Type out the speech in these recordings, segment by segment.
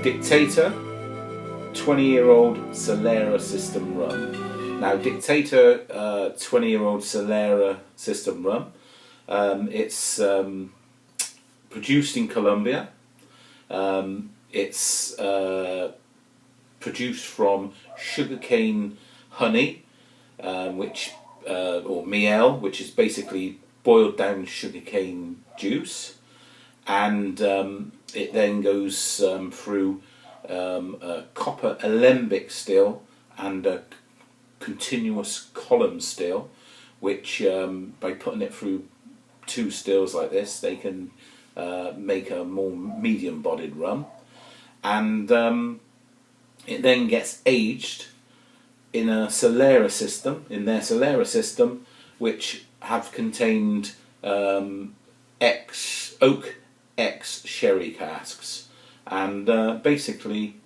Dictator, 20-year-old Solera system rum. Now, Dictator 20-year-old Solera system rum, it's produced in Colombia. It's produced from sugarcane honey, or miel, which is basically boiled down sugarcane juice, and it then goes through a copper alembic still and a continuous column still, which by putting it through two stills like this, they can make a more medium-bodied rum, and it then gets aged in a Solera system, which have contained oak X sherry casks, and basically,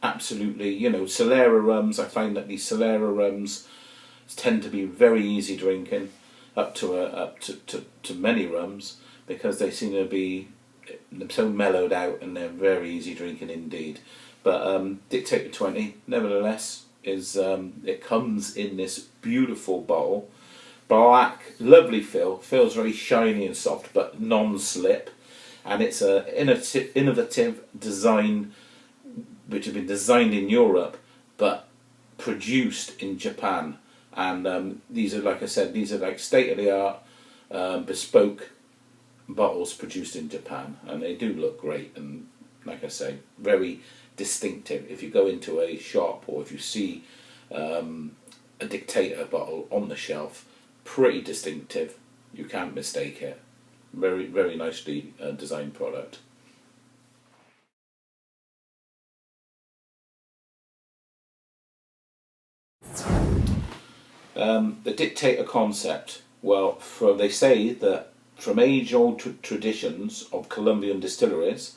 absolutely, Solera rums. I find that these Solera rums tend to be very easy drinking, up to many rums, because they seem to be so mellowed out and they're very easy drinking indeed. But Dictator 20, nevertheless, is it comes in this beautiful bottle, black, lovely fill, feels very shiny and soft, but non-slip. And it's an innovative design, which has been designed in Europe, but produced in Japan. And these are, like I said, these are like state-of-the-art, bespoke bottles produced in Japan. And they do look great, and like I say, very distinctive. If you go into a shop, or if you see a Dictator bottle on the shelf, pretty distinctive. You can't mistake it. Very, very nicely designed product. The Dictator concept. Well, they say that from age-old traditions of Colombian distilleries,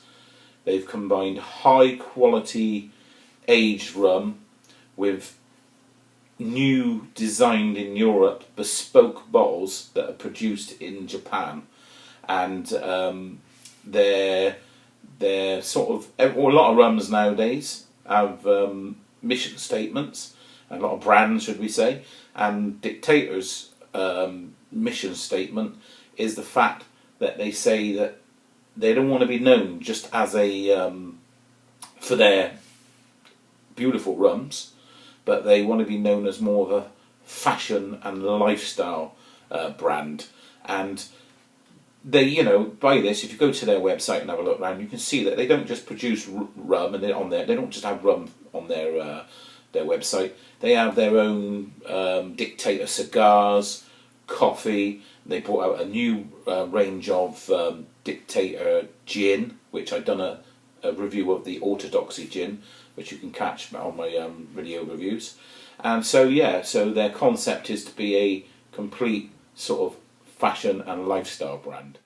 they've combined high-quality aged rum with new, designed in Europe, bespoke bottles that are produced in Japan. And they're sort of, a lot of rums nowadays have mission statements, a lot of brands, should we say, and Dictator's mission statement is the fact that they say that they don't want to be known just as for their beautiful rums, but they want to be known as more of a fashion and lifestyle brand. And they, by this, if you go to their website and have a look around, you can see that they don't just produce rum, and they don't just have rum on their website. They have their own Dictator cigars, coffee. They brought out a new range of Dictator gin, which I've done a review of the Orthodoxy gin, which you can catch on my video reviews. And so their concept is to be a complete sort of fashion and lifestyle brand.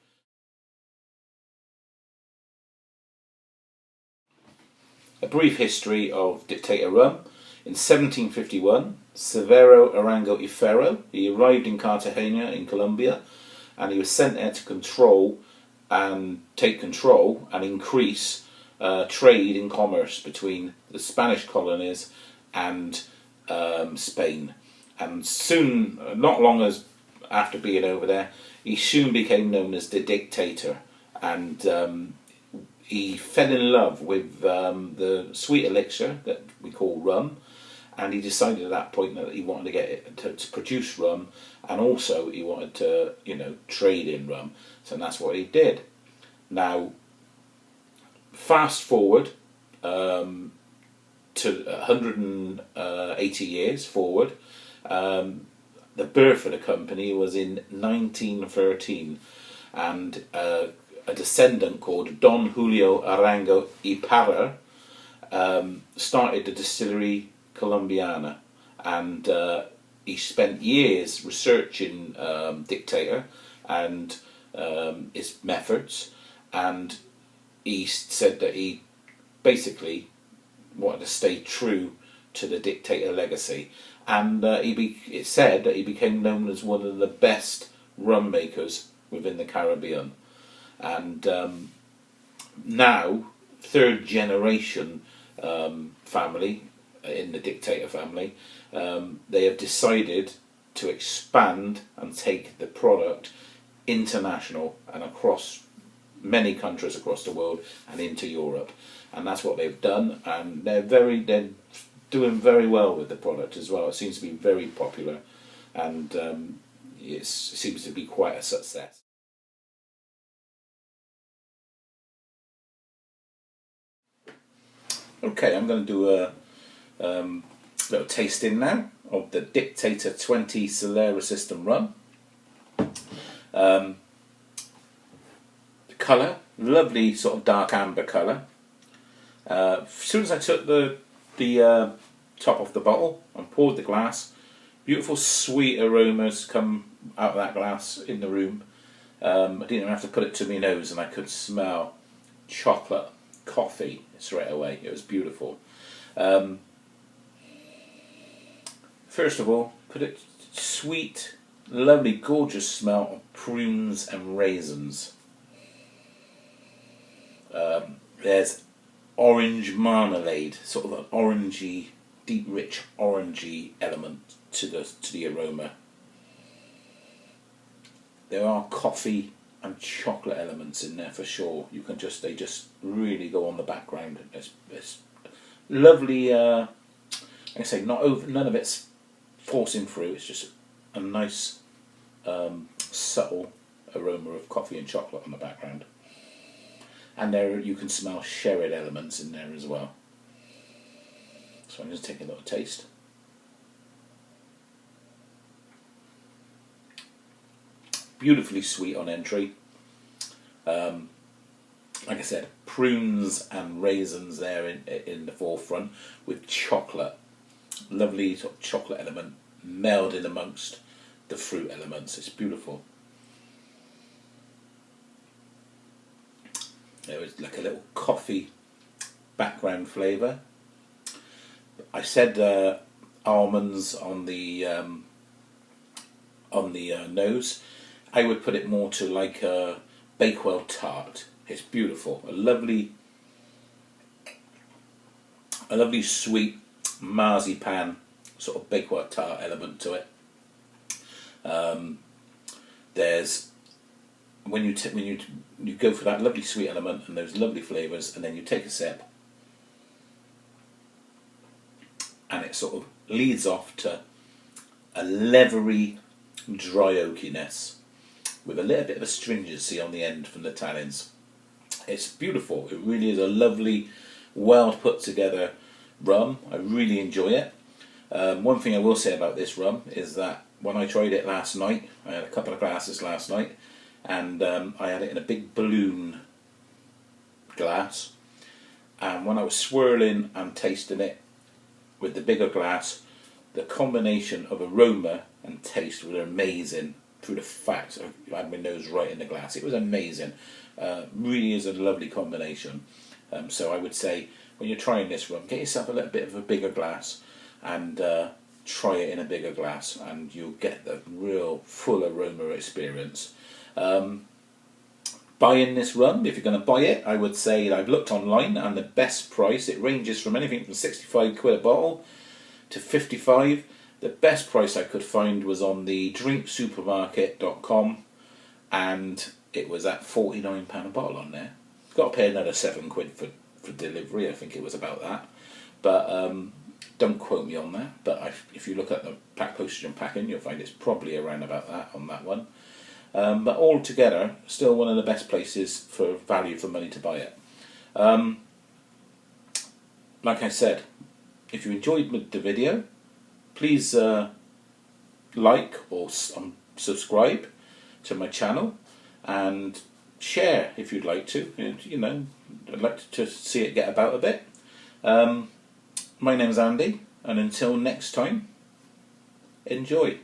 A brief history of Dictator rum. In 1751, Severo Arango y Ferro, he arrived in Cartagena in Colombia, and he was sent there to take control and increase trade and commerce between the Spanish colonies and Spain. And soon, not long after being over there, he soon became known as the Dictator, and he fell in love with the sweet elixir that we call rum, and he decided at that point that he wanted to get it to produce rum, and also he wanted to trade in rum. So that's what he did. Now, fast forward to 180 years forward. The birth of the company was in 1913, and a descendant called Don Julio Arango y Parra started the distillery Colombiana, and he spent years researching Dictator and his methods, and he said that he basically wanted to stay true to the Dictator legacy, and it said that he became known as one of the best rum makers within the Caribbean, and now third generation family in the Dictator family, they have decided to expand and take the product international and across many countries across the world and into Europe, and that's what they've done, and they're doing very well with the product as well. It seems to be very popular, and it seems to be quite a success. Okay, I'm going to do a little tasting now of the Dictator 20 Solera system rum. The colour, lovely sort of dark amber colour. As soon as I took the top off the bottle and poured the glass, beautiful sweet aromas come out of that glass in the room. I didn't even have to put it to my nose, and I could smell chocolate, coffee straight away. It was beautiful. First of all, put it sweet, lovely, gorgeous smell of prunes and raisins. There's orange marmalade, sort of an orangey, deep, rich orangey element to the aroma. There are coffee and chocolate elements in there for sure. They just really go on the background. It's lovely. Like I say, none of it's forcing through. It's just a nice, subtle aroma of coffee and chocolate on the background. And there you can smell sherry elements in there as well. So I'm just taking a little taste. Beautifully sweet on entry. Like I said, prunes and raisins there in the forefront with chocolate. Lovely sort of chocolate element melded amongst the fruit elements. It's beautiful. There was like a little coffee background flavour. I said almonds on the nose. I would put it more to like a Bakewell tart. It's beautiful. A lovely sweet marzipan sort of Bakewell tart element to it. There's when you go for that lovely sweet element and those lovely flavours, and then you take a sip, and it sort of leads off to a leathery, dry oakiness with a little bit of astringency on the end from the tannins. It's beautiful. It really is a lovely, well put together rum. I really enjoy it. One thing I will say about this rum is that when I tried it last night, I had a couple of glasses last night, and I had it in a big balloon glass, and when I was swirling and tasting it with the bigger glass, the combination of aroma and taste was amazing. Through the fact I had my nose right in the glass, it was amazing. Really is a lovely combination. So I would say when you're trying this rum, get yourself a little bit of a bigger glass and try it in a bigger glass, and you'll get the real full aroma experience. Buying this rum, if you're going to buy it, I would say I've looked online, and the best price, it ranges from anything from 65 quid a bottle to 55. The best price I could find was on the drinksupermarket.com, and it was at £49 a bottle on there. Got to pay another £7 for delivery, I think it was about that. But don't quote me on that. But if you look at the pack postage and packing, you'll find it's probably around about that on that one. But altogether, still one of the best places for value for money to buy it. Like I said, if you enjoyed the video, please like or subscribe to my channel, and share if you'd like to. You know, I'd like to see it get about a bit. My name's Andy, and until next time, enjoy.